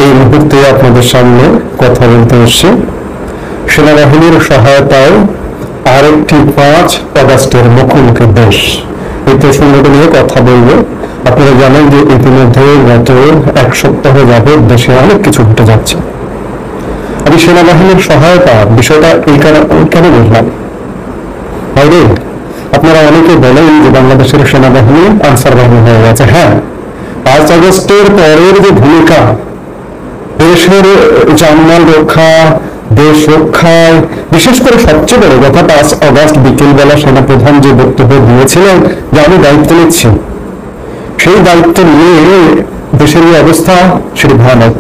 এই মুহূর্তে আপনাদের সামনে কথা বলতে এসেছি সেনাবাহিনীর সহায়তায় আরেকটি 5 অগাস্টের মুখোমুখি দেশ এই প্রসঙ্গটা নিয়ে কথা বলবো। আপনারা জানেন যে ইতিমধ্যে গত 1 সপ্তাহ যাবৎ দেশে অনেক কিছু ঘটে যাচ্ছে। আমি সেনাবাহিনীর সহায়তা বিষয়টা এই কেন বললাম, বাইরে আপনারা অনেকে বলেন যে বাংলাদেশের সেনাবাহিনী আনসার বাহিনী হয়ে গেছে। হ্যাঁ, 5 আগস্টের পরের যে ভূমিকা দেশের জানমাল রক্ষা, দেশ রক্ষায়, বিশেষ করে সবচেয়ে বড় কথা 5 আগস্ট বিকেলবেলা সেনাপ্রধান যে বক্তব্য দিয়েছিলেন যে আমি দায়িত্ব নিচ্ছি, সেই দায়িত্ব নিয়ে দেশের এই অবস্থা সেটি ভয়ানক।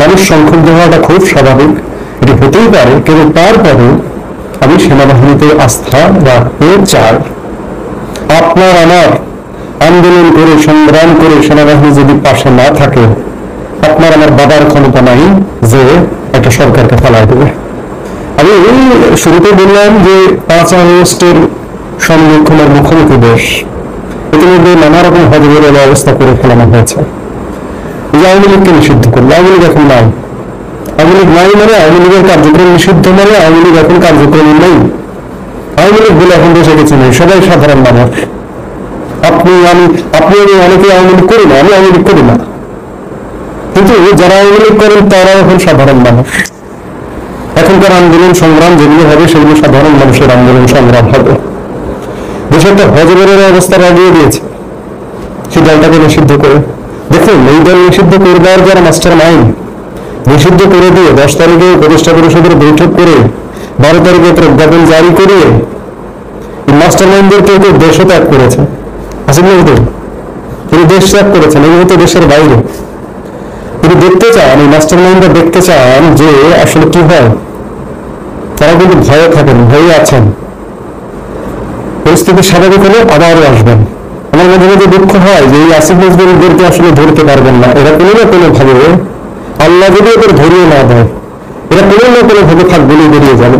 মানুষ সংক্ষুব্ধ হওয়াটা খুব স্বাভাবিক, এটি হতেই পারে, কিন্তু তারপরে আমি সেনাবাহিনীতে আস্থা রাখতে চাই। আপনার আমার আন্দোলন করে সংগ্রাম করে সেনাবাহিনী যদি পাশে না থাকে, আপনার আমার বাবার ক্ষমতা নাই যে একটা সরকারকে ফেলাই দেবে। আমি শুরুতে বললাম যে 5 আগস্টের সংরক্ষণের মুখোমুখি দেশ, ইতিমধ্যে নানা রকম হজবরের ব্যবস্থা করে ফেলানো হয়েছে। আওয়ামী লীগকে নিষিদ্ধ করলো, আওয়ামী লীগ এখন নাই। আওয়ামী লীগ নাই মানে আওয়ামী লীগের কার্যক্রম নিষিদ্ধ মানে আওয়ামী লীগ এখন কার্যক্রম নেই। আওয়ামী লীগ বলে এখন দেশে কিছু নেই, সবাই সাধারণ মানুষ। আপনি আমি অনেকে আওয়ামী লীগ করি না, আমি আওয়ামী লীগ করি না, কিন্তু যারা আওয়ামী লীগ করেন তারা এখন সাধারণ মানুষ। এখনকার আন্দোলন সংগ্রাম যেগুলো হবে সেগুলো সাধারণ মানুষের আন্দোলন সংগ্রাম হবে। দেশে একটা হজবরের অবস্থা লাগিয়ে দিয়েছে সেই দলটাকে নিষিদ্ধ করে। দেখুন, এই দল নিষিদ্ধ করবার যারা মাস্টার মাইন্ড, নিষিদ্ধ করে দিয়ে 10 তারিখে উপদেষ্টা পরিষদের বৈঠক করে 12 তারিখে প্রজ্ঞাপন জারি করে মাস্টার মাইন্ডদের কেউ কেউ দেশও ত্যাগ করেছে। আসেন না, তিনি দেশ ত্যাগ করেছেন, এগুলো তো দেশের বাইরে। তিনি দেখতে চান, এই মাস্টার মাইন্ডরা দেখতে চান যে আসলে কি হয়। তারা কিন্তু ভয়ে থাকেন, ভয়ে আছেন, পরিস্থিতি স্বাভাবিক হলে আবারও আসবেন। আমার মধ্যে মধ্যে দুঃখ হয় যে এই আসিফ নজরুলদেরকে আসলে ধরতে পারবেন না। এরা কোনো না কোনো ভাবে, আল্লাহ যদি এদের ধরিয়ে না দেয়, এরা কোনো না কোনো ভাবে থাকবেই, বেরিয়ে যাবে।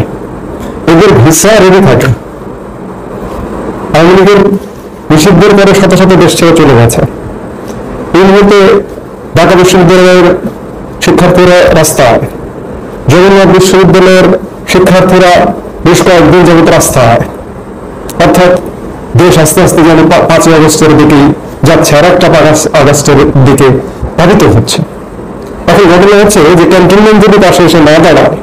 এদের ভিসা রেডি থাকে। আওয়ামী লীগের নিষিদ্ধের পরে সাথে সাথে দেশ ছেড়ে চলে গেছে। এই মুহূর্তে ঢাকা বিশ্ববিদ্যালয়ের শিক্ষার্থীরা রাস্তায়, জগন্নাথ বিশ্ববিদ্যালয়ের শিক্ষার্থীরা বেশ কয়েকদিন যাবত রাস্তায়। অর্থাৎ দেশ আস্তে আস্তে যেন 5 আগস্টের দিকেই যাচ্ছে, আর একটা 5 আগস্টের দিকে ধাবিত হচ্ছে। এখন ঘটনা হচ্ছে যে ক্যান্টনমেন্ট যদি পাশে এসে না দাঁড়ায়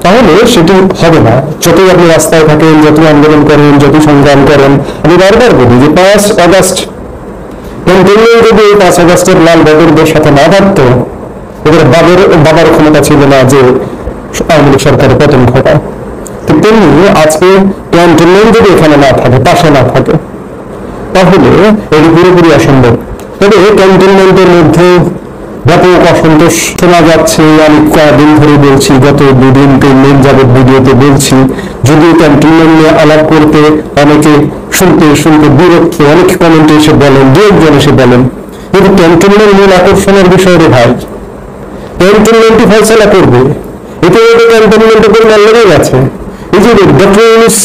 তাহলে সেটি হবে না। যতই আপনি রাস্তায় থাকেন, যতই আন্দোলন করেন, যতই সংগ্রাম করেন, আমি বারবার বলি যে 5 আগস্ট ক্যান্টনমেন্ট যদি 5 আগস্টের লাল বদরদের সাথে না থাকতো, এদের বাবার ক্ষমতা ছিল না যে আওয়ামী লীগ সরকারের পতন ঘটায়। ঠিক তেমনি আজকে ক্যান্টনমেন্ট যদি এখানে না থাকে, পাশে না থাকে, তাহলে এটি পুরোপুরি অসম্ভব। তবে ক্যান্টনমেন্টের মধ্যে ব্যাপক অসন্তোষ শোনা যাচ্ছে। আমি কয়েকদিন ধরে বলছি, গত 2 দিন 3 দিন যাবত ভিডিওতে বলছি, যদিও ক্যান্টনমেন্ট নিয়ে আলাপ করতে অনেকে শুনতে বিরক্ত, অনেক কমেন্টে এসে বলেন, 2-1 এসে বলেন, কিন্তু ক্যান্টনমেন্ট মূল আকর্ষণের বিষয় রে ভাই, ক্যান্টনমেন্টই ফয়সালা করবে। এতে ক্যান্টনমেন্টের উপর মাল লেগে গেছে। এই যে ডক্টর ইউনূস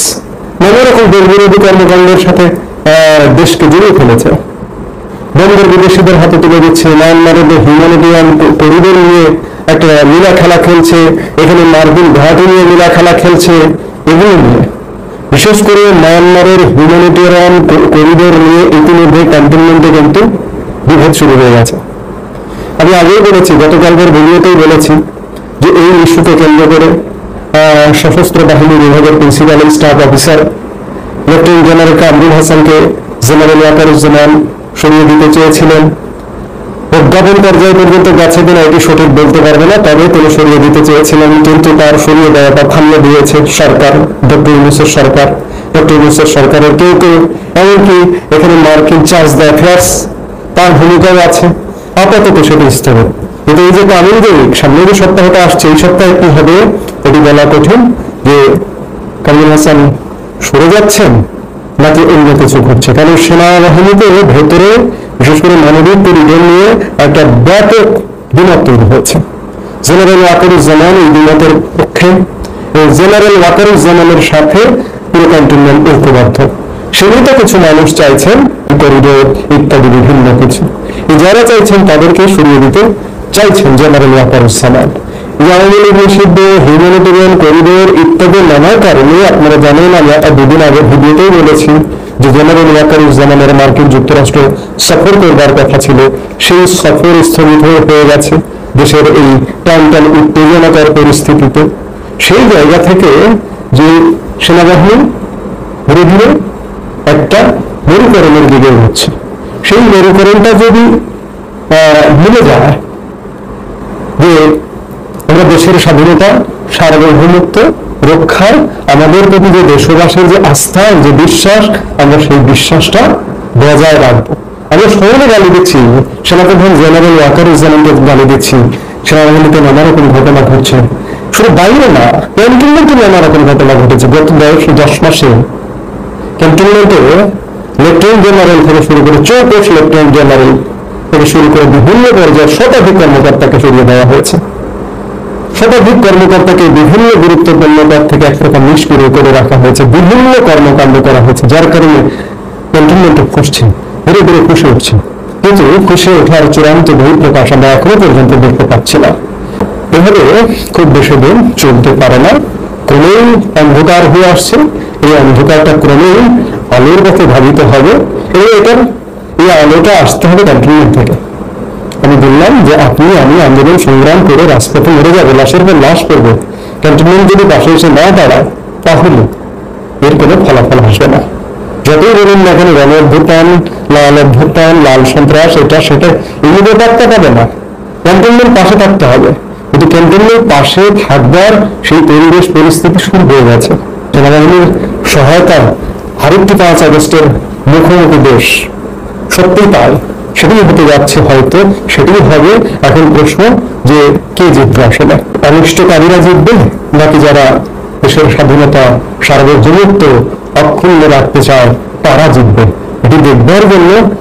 নানা রকম দেশবিরোধী কর্মকাণ্ডের সাথে দেশকে জড়িয়ে ফেলেছে, বন্দর বিদেশিদের হাতে তুলে দিচ্ছে, মায়ানমারের হিউম্যানিটেরিয়ান করিডোর নিয়ে একটা লীলা খেলা খেলছে, এখানে মার্বিল ঘাটি নিয়ে লীলা খেলা খেলছে। এগুলো নিয়ে, বিশেষ করে মায়ানমারের হিউম্যানিটেরিয়ান করিডোর নিয়ে ইতিমধ্যে ক্যান্টনমেন্টে কিন্তু বিভেদ শুরু হয়ে গেছে। আমি আগেই বলেছি, গতকালকের ভিডিওতেই বলেছি যে এই ইস্যুকে কেন্দ্র করে সশস্ত্র বাহিনী বিভাগের principal staff officer lieutenant general Kamrul হাসানকে জেনারেল ওয়াকারুজ্জামান সরিয়ে দিতে চেয়েছিলেন। প্রজ্ঞাপন পর্যায়ে পর্যন্ত গেছে কিনা এটি সঠিক বলতে পারবে না, তবে তিনি সরিয়ে দিতে চেয়েছিলেন, কিন্তু তার সরিয়ে দেওয়াটা থামিয়ে দিয়েছে সরকার, ডক্টর ইউনূসের সরকার। ডক্টর ইউনূসের সরকারের কেউ কেউ, এমনকি এখানে মার্কিন চার্জ দ্য অ্যাফেয়ার্স, তার ভূমিকাও আছে। আপাতত সেটি স্থগিত। কিন্তু এই যে কামিং উইক, সামনের যে সপ্তাহটা আসছে, এই সপ্তাহে কি হবে এটি বলা কঠিন যে কামরুল হাসান সরে যাচ্ছেন নাকি অন্য কিছু ঘটছে। কারণ সেনাবাহিনীতে ভেতরে বিশেষ করে মানবিক করিডোর নিয়ে একটা ব্যাপক দ্বিমত তৈরি হয়েছে। জেনারেল ওয়াকারুজ্জামান এই দ্বিমতের পক্ষে, জেনারেল ওয়াকারুজ্জামানের সাথে পুরো ক্যান্টনমেন্ট ঐক্যবদ্ধ। সেগুলো কিছু মানুষ চাইছেন করিডোর ইত্যাদি বিভিন্ন কিছু, যারা চাইছেন তাদেরকে সরিয়ে দিতে চাইছেন জেনারেল ওয়াকারুজ্জামান। আওয়ামী লীগ নিষিদ্ধ, হিউম্যানিটেরিয়ান করিডোর ইত্যাদি নানা কারণে আপনারা জানেন, আমরা দুদিন আগে ভিডিওতেই বলেছি যে জেনারেল ওয়াকারুজ্জামানের মার্কিন যুক্তরাষ্ট্র সফর করবার কথা ছিল, সেই সফর স্থগিত হয়ে গেছে দেশের এই টানটান উত্তেজনাকর পরিস্থিতিতে। সেই জায়গা থেকে যে সেনাবাহিনী ধীরে ধীরে একটা মেরুকরণের দিকে হচ্ছে, সেই মেরুকরণটা যদি ভুলে যায় যে আমরা দেশের স্বাধীনতা সার্বভৌমত্ব রক্ষার আমাদের প্রতি যে দেশবাসীর যে আস্থা, যে বিশ্বাস, আমরা সেই বিশ্বাসটা বজায় রাখবো। আমরা সবাই গালি দিচ্ছি, সেনাপ্রধান জেনারেল ওয়াকারুজ্জামানকে গালি দিচ্ছি, সেনাবাহিনীতে নানা রকম ঘটনা ঘটছে, শুধু বাইরে না, ক্যান্টনমেন্টে নানা রকম ঘটনা ঘটেছে। গত 10 মাসে ক্যান্টনমেন্টে লেফটেন্যান্ট জেনারেল থেকে শুরু করে চৌকস লেফটেন্যান্ট জেনারেল থেকে শুরু করে বিভিন্ন পর্যায়ে শতাধিক কর্মকর্তাকে সরিয়ে দেওয়া হয়েছে। শতাধিক কর্মকর্তাকে বিভিন্ন গুরুত্বপূর্ণ পদ থেকে একরকম নিষ্ক্রিয় করে রাখা হয়েছে, বিভিন্ন কর্মকাণ্ড করা হয়েছে, যার কারণে ক্যান্টনমেন্টে খুশছে, ধীরে ধীরে খুশি উঠছে। কিন্তু খুশি ওঠার চূড়ান্ত বহিঃপ্রকাশ আমরা এখনো পর্যন্ত দেখতে পাচ্ছি না। এভাবে খুব বেশি দিন চলতে পারে না, ক্রমেই অন্ধকার হয়ে আসছে। এই অন্ধকারটা ক্রমেই আলোর পথে ধাবিত হবে এবং এই আলোটা আসতে হবে ক্যান্টনমেন্ট থেকে। আমি বললাম যে আপনি আমি আন্দোলন সংগ্রাম করে রাজপথে মরে যাবো, লাশের পর লাশ করবো, ক্যান্টনমেন্ট যদি পাশে এসে না দাঁড়ায় তাহলে এর কোনো ফলাফল আসবে না। যতই বলুন না কেন গণ অভ্যুত্থান, লাল অভ্যুত্থান, লাল সন্ত্রাস, এটা সেটা এগুলো থাকতে পারবে না, ক্যান্টনমেন্ট পাশে থাকতে হবে। কিন্তু ক্যান্টনমেন্ট পাশে থাকবার সেই পরিবেশ পরিস্থিতি শুরু হয়ে গেছে। সেনাবাহিনীর সহায়তা আরেকটি 5 আগস্টের মুখোমুখি দেশ, সত্যিই তাই, সেটাই হতে যাচ্ছে হয়তো, সেটাই হবে। এখন প্রশ্ন যে কে জিতবে আসলে, অনিষ্টকারীরা জিতবে নাকি যারা দেশের স্বাধীনতা সার্বভৌমত্ব অক্ষুণ্ণ রাখতে চায় তারা জিতবে? এটি দেখবার জন্য